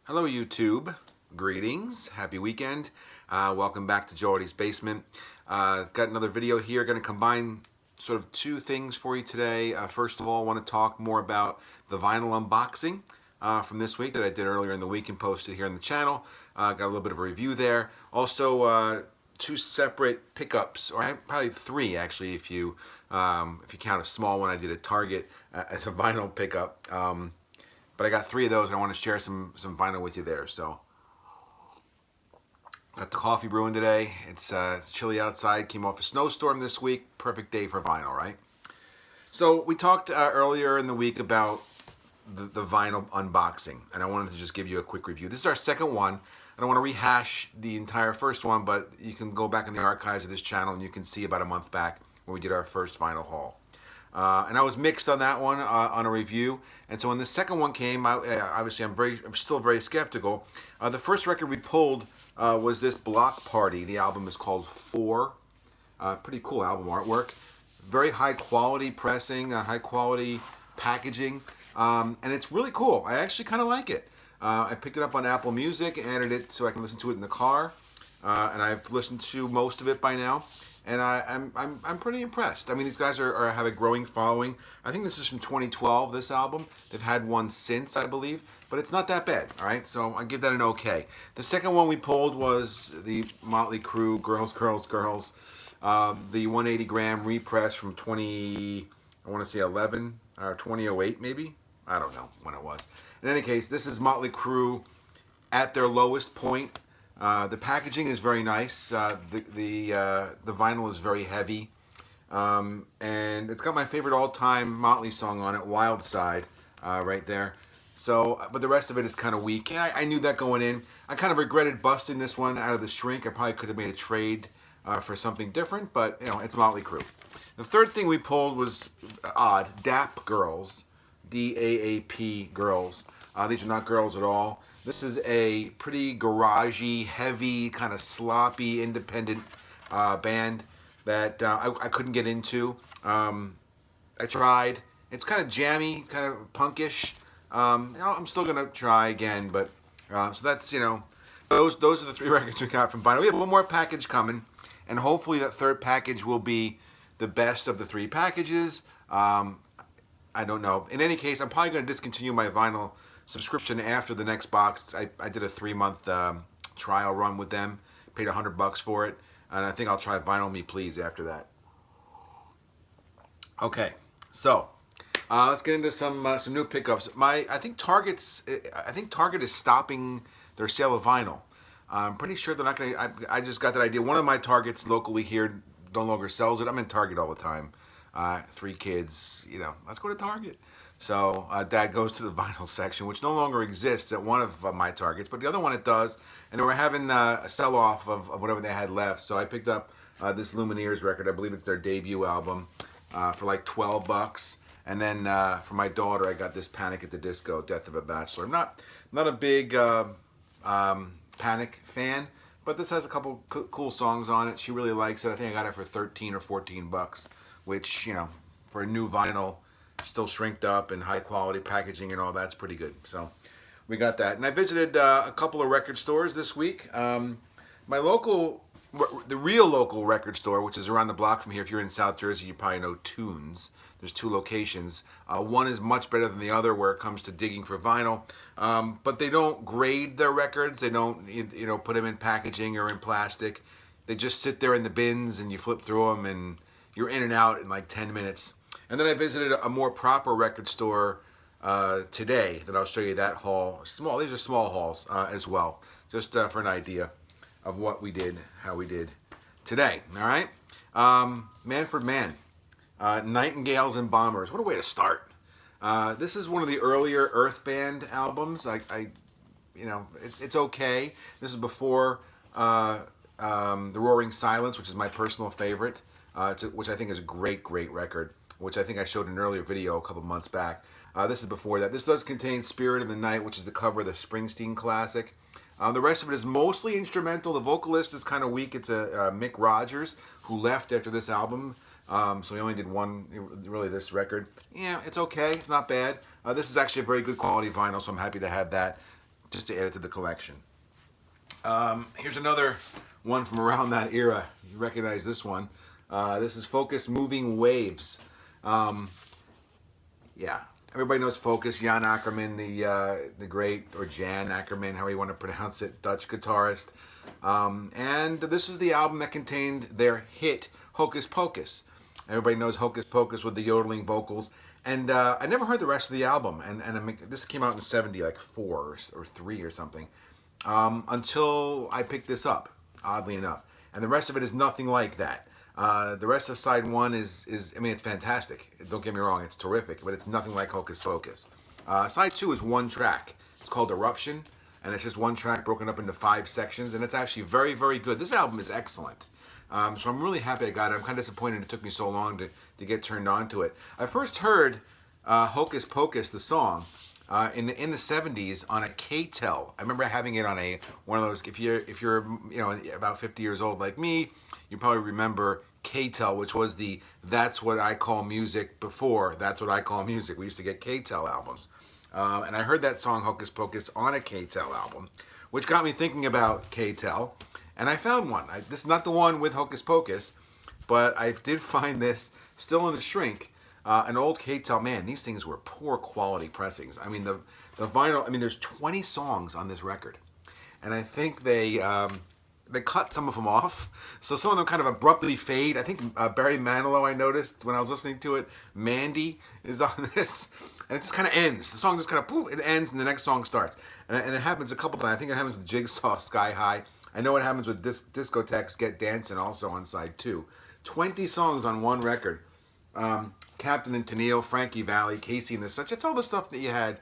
Hello YouTube, greetings, happy weekend. Welcome back to Joey's Basement. Got another video here, going to combine sort of two things for you today. First of all, I want to talk more about the vinyl unboxing from this week that I did earlier in the week and posted here on the channel. Got a little bit of a review there. Also, two separate pickups, or probably three actually if you count a small one I did at Target as a vinyl pickup. But I got three of those and I want to share some vinyl with you there. So, got the coffee brewing today. It's chilly outside, came off a snowstorm this week. Perfect day for vinyl, right? So we talked earlier in the week about the vinyl unboxing, and I wanted to just give you a quick review. This is our second one. I don't want to rehash the entire first one, but you can go back in the archives of this channel and you can see about a month back when we did our first vinyl haul. And I was mixed on that one on a review, and so when the second one came, obviously I'm still very skeptical. The first record we pulled was this Block Party. The album is called 4. Pretty cool album artwork, very high quality pressing, high quality packaging, and it's really cool. I actually kind of like it. I picked it up on Apple Music, added it so I can listen to it in the car, and I've listened to most of it by now. And I'm pretty impressed. I mean, these guys have a growing following. I think this is from 2012, this album. They've had one since, I believe, but it's not that bad, all right? So I give that an okay. The second one we pulled was the Motley Crue, Girls, Girls, Girls, the 180 gram repress from 11 or 2008 maybe? I don't know when it was. In any case, this is Motley Crue at their lowest point. The packaging is very nice. The vinyl is very heavy, and it's got my favorite all-time Motley song on it, Wild Side, right there. So, but the rest of it is kind of weak. And I knew that going in. I kind of regretted busting this one out of the shrink. I probably could have made a trade for something different, but you know, it's Motley Crue. The third thing we pulled was odd, DAP Girls, D-A-A-P Girls. These are not girls at all. This is a pretty garagey, heavy, kind of sloppy, independent band that I couldn't get into. I tried. It's kind of jammy, kind of punkish. I'm still gonna try again, but so that's those are the three records we got from vinyl. We have one more package coming, and hopefully that third package will be the best of the three packages. I don't know. In any case, I'm probably going to discontinue my vinyl subscription after the next box. I did a 3-month trial run with them, paid $100 for it, and I think I'll try Vinyl Me Please after that. Okay, so let's get into some new pickups. I think Target is stopping their sale of vinyl. I'm pretty sure they're not going to. I just got that idea. One of my Targets locally here no longer sells it. I'm in Target all the time. 3 kids, let's go to Target. So Dad goes to the vinyl section, which no longer exists at one of my Targets, but the other one it does. And they were having a sell-off of whatever they had left. So I picked up this Lumineers record. I believe it's their debut album for like $12. And then for my daughter, I got this Panic at the Disco, Death of a Bachelor. I'm not a big Panic fan, but this has a couple cool songs on it. She really likes it. I think I got it for 13 or 14 bucks, which, for a new vinyl, still shrinked up and high quality packaging and all that's pretty good. So we got that. And I visited a couple of record stores this week. The real local record store, which is around the block from here. If you're in South Jersey, you probably know Tunes. There's 2 locations. One is much better than the other where it comes to digging for vinyl. But they don't grade their records. They don't put them in packaging or in plastic. They just sit there in the bins and you flip through them and you're in and out in like 10 minutes. And then I visited a more proper record store today that I'll show you that haul. These are small hauls as well, just for an idea of what we did, how we did today. All right, Manfred Mann, Nightingales and Bombers. What a way to start. This is one of the earlier Earth Band albums. It's okay. This is before The Roaring Silence, which is my personal favorite, which I think is a great record, which I think I showed in an earlier video a couple months back. This is before that. This does contain Spirit of the Night, which is the cover of the Springsteen classic. The rest of it is mostly instrumental. The vocalist is kind of weak. It's Mick Rogers, who left after this album. So he only did one, really, this record. Yeah, it's okay. It's not bad. This is actually a very good quality vinyl, so I'm happy to have that. just to add it to the collection. Here's another one from around that era. You recognize this one. This is Focus Moving Waves. Yeah, everybody knows Focus. Jan Ackerman, the great, or Jan Ackerman, however you want to pronounce it, Dutch guitarist. And this is the album that contained their hit Hocus Pocus. Everybody knows Hocus Pocus with the yodeling vocals. And I never heard the rest of the album. And I mean, this came out in 70, like 4 or 3 or something. Until I picked this up, oddly enough. And the rest of it is nothing like that. The rest of side 1 is, I mean, it's fantastic. Don't get me wrong, it's terrific, but it's nothing like Hocus Pocus. Side 2 is 1 track. It's called Eruption, and it's just 1 track broken up into 5 sections, and it's actually very, very good. This album is excellent. So I'm really happy I got it. I'm kind of disappointed it took me so long to get turned on to it. I first heard Hocus Pocus, the song, in the 70s on a K-Tel. I remember having it on one of those. If you're about 50 years old like me, you probably remember K-Tel, which was the That's What I Call Music before That's What I Call Music. We used to get K-Tel albums, and I heard that song Hocus Pocus on a K-Tel album, which got me thinking about K-Tel. And I found one. This is not the one with Hocus Pocus, but I did find this still in the shrink. An old K-Tel. Man, these things were poor quality pressings. I mean, the vinyl, I mean, there's 20 songs on this record. And I think they cut some of them off. So some of them kind of abruptly fade. I think Barry Manilow, I noticed when I was listening to it, Mandy is on this. And it just kind of ends. The song just kind of, boom, it ends and the next song starts. And it happens a couple times. I think it happens with Jigsaw, Sky High. I know it happens with Discotheques Get Dancing also on side 2. 20 songs on one record. Captain and Tennille, Frankie Valli, Casey and the Such. It's all the stuff that you had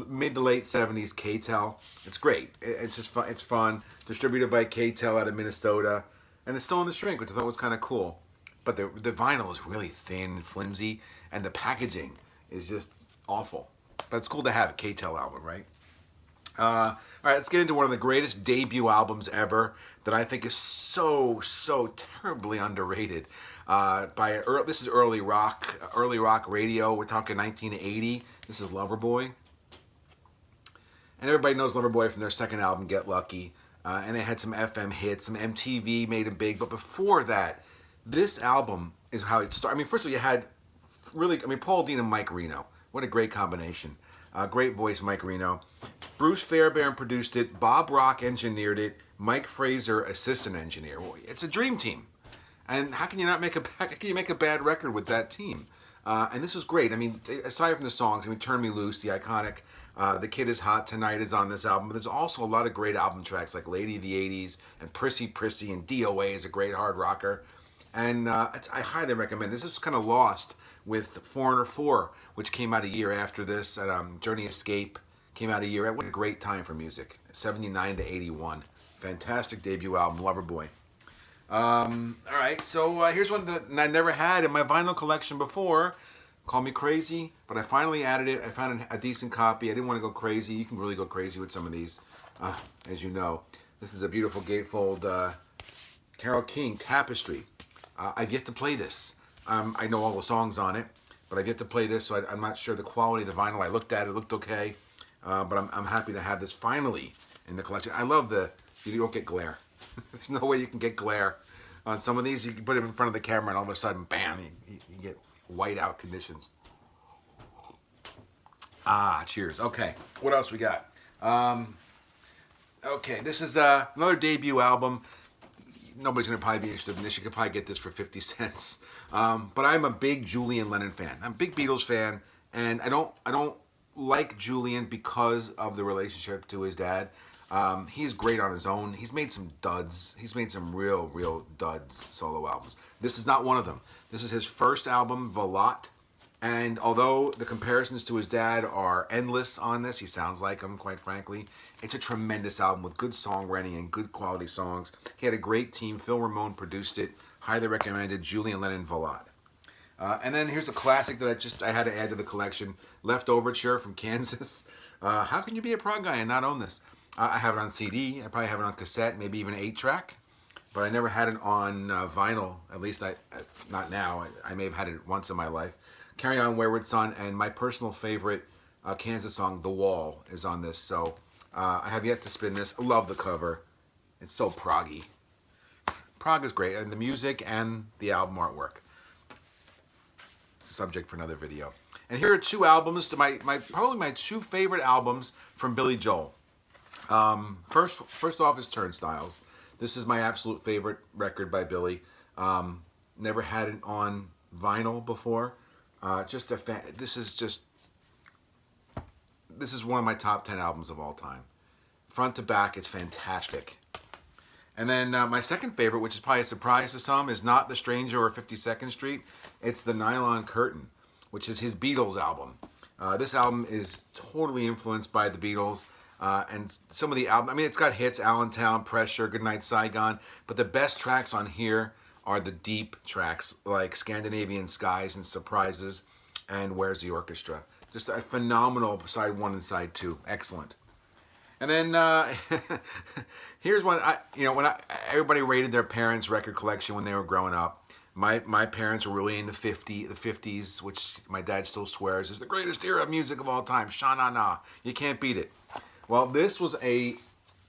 mid to late 70s K-Tel. It's great. It's just fun. It's fun. Distributed by K-Tel out of Minnesota. And it's still in the shrink, which I thought was kind of cool. But the vinyl is really thin, flimsy, and the packaging is just awful. But it's cool to have a K-Tel album, right? All right, let's get into one of the greatest debut albums ever that I think is so terribly underrated. This is early rock radio. We're talking 1980. This is Loverboy, and everybody knows Loverboy from their second album, Get Lucky. And they had some FM hits, some MTV made them big. But before that, this album is how it started. I mean, first of all, you had Paul Dean and Mike Reno. What a great combination. Great voice, Mike Reno. Bruce Fairbairn produced it. Bob Rock engineered it. Mike Fraser, assistant engineer. Well, it's a dream team. And how can you make a bad record with that team? And this was great. I mean, aside from the songs, I mean, Turn Me Loose, the iconic The Kid Is Hot Tonight is on this album. But there's also a lot of great album tracks like Lady of the 80s and Prissy Prissy, and DOA is a great hard rocker. And I highly recommend. This is kind of lost with Foreigner 4, which came out a year after this. And Journey Escape came out a year. What a great time for music. 79 to 81. Fantastic debut album, Loverboy. All right, so here's one that I never had in my vinyl collection before. Call me crazy, but I finally added it. I found a decent copy. I didn't want to go crazy. You can really go crazy with some of these, as you know. This is a beautiful gatefold Carole King, Tapestry. I've yet to play this. I know all the songs on it, but I've yet to play this, so I'm not sure the quality of the vinyl. I looked at it, it looked okay, but I'm happy to have this finally in the collection. I love you don't get glare. There's no way you can get glare on some of these. You can put them in front of the camera and all of a sudden, bam, you get whiteout conditions. Cheers. Okay, what else we got? Okay, this is another debut album. Nobody's going to probably be interested in this. You could probably get this for 50 cents. But I'm a big Julian Lennon fan. I'm a big Beatles fan, and I don't like Julian because of the relationship to his dad. He's great on his own. He's made some duds. He's made some real duds solo albums. This is not one of them. This is his first album, Volat. And although the comparisons to his dad are endless on this, he sounds like him, quite frankly. It's a tremendous album with good songwriting and good quality songs. He had a great team. Phil Ramone produced it. Highly recommended. Julian Lennon, Volat. And then here's a classic that I had to add to the collection. Leftoverture from Kansas. How can you be a prog guy and not own this? I have it on CD. I probably have it on cassette, maybe even 8-track. But I never had it on vinyl. At least not now. I may have had it once in my life. Carry On Wayward Son, and my personal favorite Kansas song, The Wall, is on this. So I have yet to spin this. I love the cover. It's so proggy. Prog is great, and the music and the album artwork. It's a subject for another video. And here are two albums, probably my two favorite albums from Billy Joel. First off is Turnstiles. This is my absolute favorite record by Billy. Never had it on vinyl before. This is one of my top 10 albums of all time. Front to back, it's fantastic. And then my second favorite, which is probably a surprise to some, is not The Stranger or 52nd Street. It's The Nylon Curtain, which is his Beatles album. This album is totally influenced by the Beatles. And some of the album, I mean, it's got hits, Allentown, Pressure, Goodnight Saigon. But the best tracks on here are the deep tracks, like Scandinavian Skies and Surprises and Where's the Orchestra. Just a phenomenal side one and side two. Excellent. And then here's one. Everybody rated their parents' record collection when they were growing up. My parents were really into the 50s, which my dad still swears is the greatest era of music of all time. Sha-na-na. You can't beat it. Well, this was a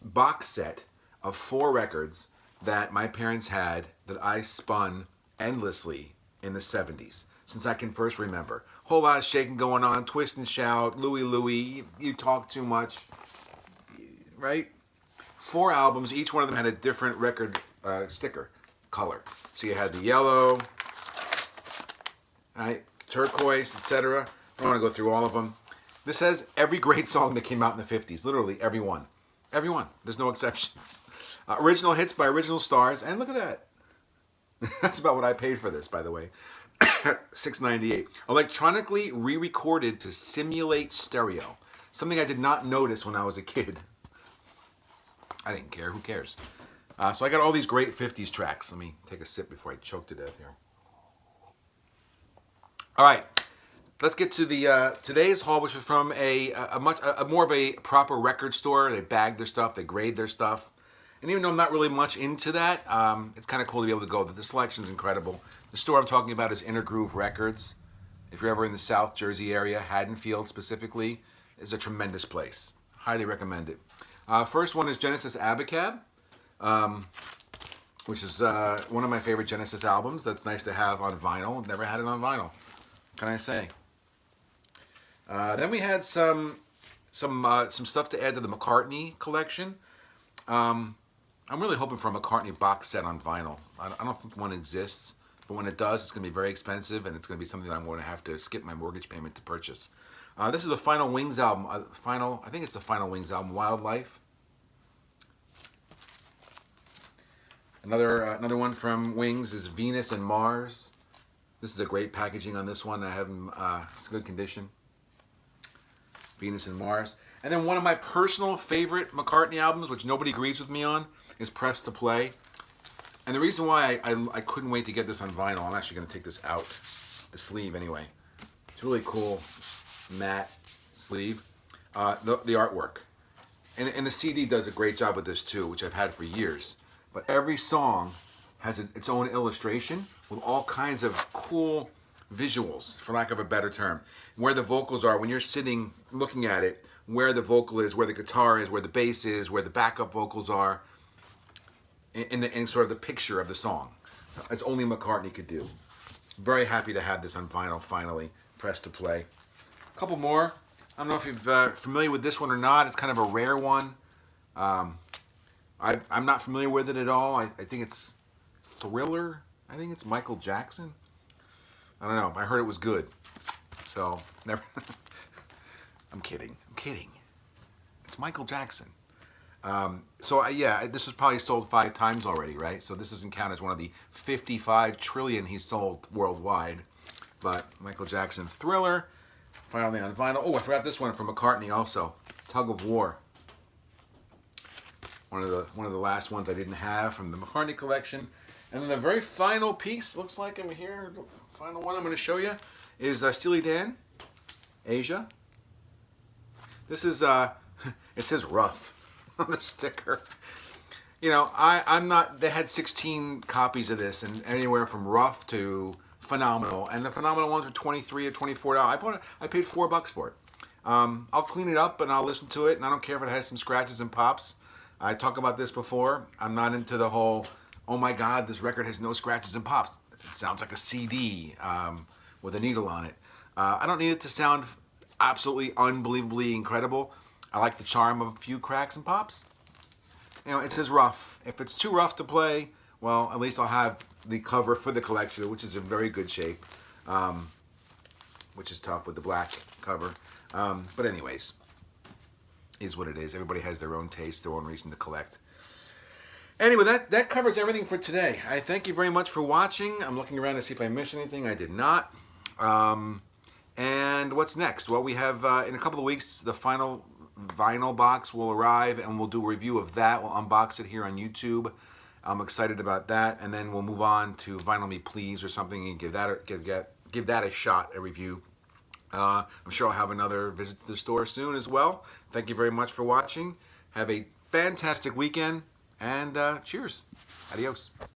box set of 4 records that my parents had that I spun endlessly in the 70s, since I can first remember. Whole lot of shaking going on, Twist and Shout, Louie Louie, You Talk Too Much, right? 4 albums, each one of them had a different record sticker color. So you had the yellow, right, turquoise, etc. I don't want to go through all of them. This has every great song that came out in the 50s, literally every one. Every one. There's no exceptions. Original hits by original stars, and look at that. That's about what I paid for this, by the way. $6.98. Electronically re-recorded to simulate stereo. Something I did not notice when I was a kid. I didn't care. Who cares? So I got all these great 50s tracks. Let me take a sip before I choke to death here. All right. Let's get to the today's haul, which is from a more of a proper record store. They bag their stuff. They grade their stuff. And even though I'm not really much into that, it's kind of cool to be able to go. The selection's incredible. The store I'm talking about is Inner Groove Records. If you're ever in the South Jersey area, Haddonfield specifically, is a tremendous place. Highly recommend it. First one is Genesis Abacab, which is one of my favorite Genesis albums. That's nice to have on vinyl. I've never had it on vinyl. What can I say? Then we had some stuff to add to the McCartney collection. I'm really hoping for a McCartney box set on vinyl. I don't think one exists, but when it does, it's going to be very expensive, and it's going to be something that I'm going to have to skip my mortgage payment to purchase. This is the Final Wings album. I think it's the Final Wings album, Wildlife. Another one from Wings is Venus and Mars. This is a great packaging on this one. I have them. It's good condition. Venus and Mars. And then one of my personal favorite McCartney albums, which nobody agrees with me on, is Press to Play. And the reason why I couldn't wait to get this on vinyl, I'm actually going to take this out, the sleeve anyway. It's really cool, matte sleeve. The artwork. And the CD does a great job with this too, which I've had for years. But every song has its own illustration with all kinds of cool visuals, for lack of a better term. Where the vocals are, when you're sitting looking at it, where the vocal is, where the guitar is, where the bass is, where the backup vocals are, in sort of the picture of the song, as only McCartney could do. Very happy to have this on vinyl, finally. Press to Play. A couple more. I don't know if you're familiar with this one or not. It's kind of a rare one. I'm not familiar with it at all. I think it's Thriller. I think it's Michael Jackson. I don't know. I heard it was good. So, never. I'm kidding. It's Michael Jackson. Yeah, this was probably sold 5 times already, right? So this doesn't count as one of the 55 trillion he's sold worldwide. But Michael Jackson, Thriller, finally on vinyl. Oh, I forgot this one from McCartney also, Tug of War. One of the last ones I didn't have from the McCartney collection. And then the very final piece, looks like I'm here, the final one I'm going to show you, is Steely Dan Asia. This is, it says rough on the sticker. You know, I'm not, they had 16 copies of this, and anywhere from rough to phenomenal. And the phenomenal ones were $23 or $24. I paid $4 for it. I'll clean it up and I'll listen to it, and I don't care if it has some scratches and pops. I talked about this before. I'm not into the whole, oh my God, this record has no scratches and pops. It sounds like a CD with a needle on it. I don't need it to sound absolutely unbelievably incredible. I like the charm of a few cracks and pops. It says rough. If it's too rough to play, well, at least I'll have the cover for the collection, which is in very good shape, which is tough with the black cover. But anyways, is what it is. Everybody has their own taste, their own reason to collect. Anyway, that covers everything for today. I thank you very much for watching. I'm looking around to see if I missed anything. I did not. And what's next? Well, we have, in a couple of weeks, the final vinyl box will arrive, and we'll do a review of that. We'll unbox it here on YouTube. I'm excited about that, and then we'll move on to Vinyl Me Please or something and give that a shot, a review. I'm sure I'll have another visit to the store soon as well. Thank you very much for watching. Have a fantastic weekend, and cheers. Adios.